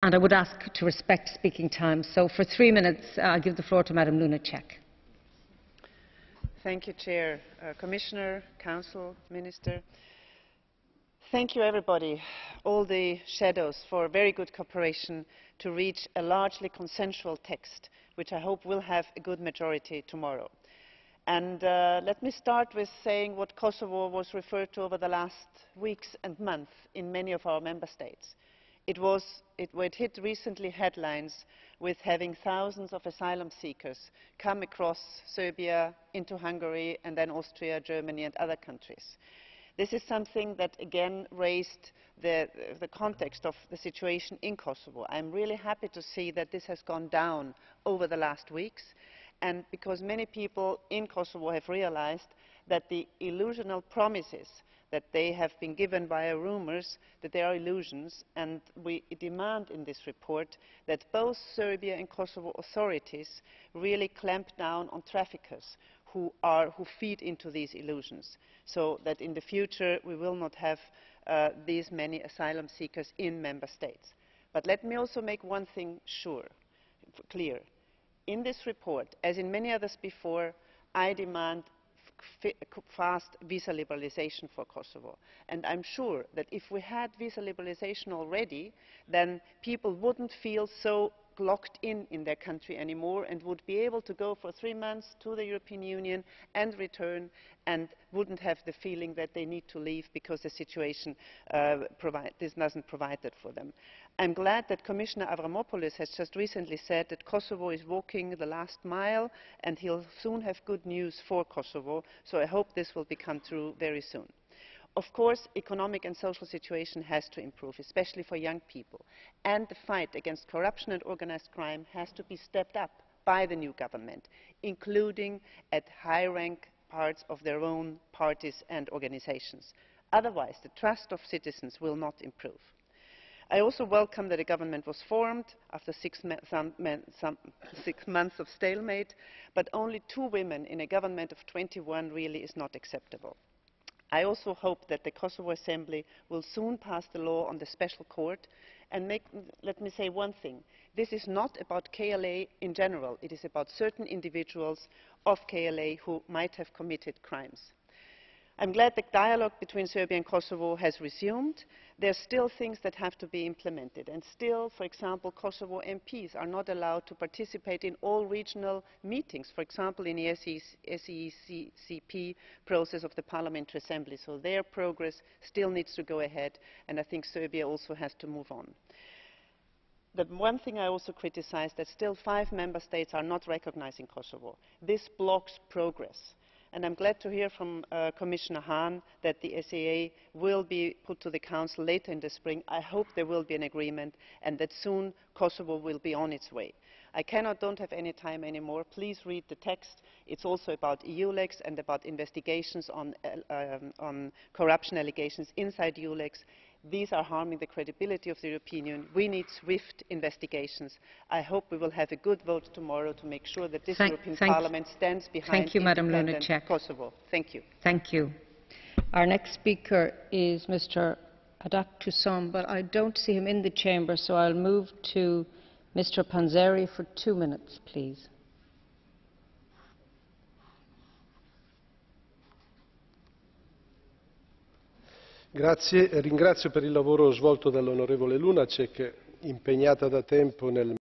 And I would ask to respect speaking time. So for 3 minutes, I'll give the floor to Madam Lunacek. Thank you, Chair, Commissioner, Council, Minister. Thank you, everybody, all the shadows, for very good cooperation to reach a largely consensual text, which I hope will have a good majority tomorrow. And let me start with saying what Kosovo was referred to over the last weeks and months in many of our member states. It hit recently headlines with having thousands of asylum seekers come across Serbia into Hungary and then Austria, Germany and other countries. This is something that again raised the context of the situation in Kosovo. I'm really happy to see that this has gone down over the last weeks, and because many people in Kosovo have realized that the illusional promises that they have been given via rumours, that they are illusions, and we demand in this report that both Serbia and Kosovo authorities really clamp down on traffickers who feed into these illusions, so that in the future we will not have these many asylum seekers in member states. But let me also make one thing clear. In this report, as in many others before, I demand fast visa liberalisation for Kosovo. And I'm sure that if we had visa liberalisation already, then people wouldn't feel so locked in their country anymore and would be able to go for 3 months to the European Union and return, and wouldn't have the feeling that they need to leave because the situation doesn't provide that for them. I'm glad that Commissioner Avramopoulos has just recently said that Kosovo is walking the last mile and he'll soon have good news for Kosovo, so I hope this will become true very soon. Of course, economic and social situation has to improve, especially for young people. And the fight against corruption and organised crime has to be stepped up by the new government, including at high-rank parts of their own parties and organisations. Otherwise, the trust of citizens will not improve. I also welcome that a government was formed after 6 months of stalemate, but only 2 women in a government of 21 really is not acceptable. I also hope that the Kosovo Assembly will soon pass the law on the special court. And let me say one thing. This is not about KLA in general. It is about certain individuals of KLA who might have committed crimes. I'm glad the dialogue between Serbia and Kosovo has resumed. There are still things that have to be implemented, and still, for example, Kosovo MPs are not allowed to participate in all regional meetings, for example in the SECP process of the Parliamentary Assembly, so their progress still needs to go ahead, and I think Serbia also has to move on. The one thing I also criticise, that still 5 member states are not recognising Kosovo. This blocks progress. And I'm glad to hear from Commissioner Hahn that the SAA will be put to the Council later in the spring. I hope there will be an agreement and that soon Kosovo will be on its way. I don't have any time anymore. Please read the text. It's also about EULEX and about investigations on corruption allegations inside EULEX. These are harming the credibility of the European Union. We need swift investigations. I hope we will have a good vote tomorrow to make sure that this European Parliament stands behind independent Kosovo. Thank you. Thank you. Our next speaker is Mr. Adak Toussaint, but I don't see him in the chamber, so I'll move to Mr. Panzeri for 2 minutes, please. Grazie, ringrazio per il lavoro svolto dall'onorevole Lunacek, impegnata da tempo nel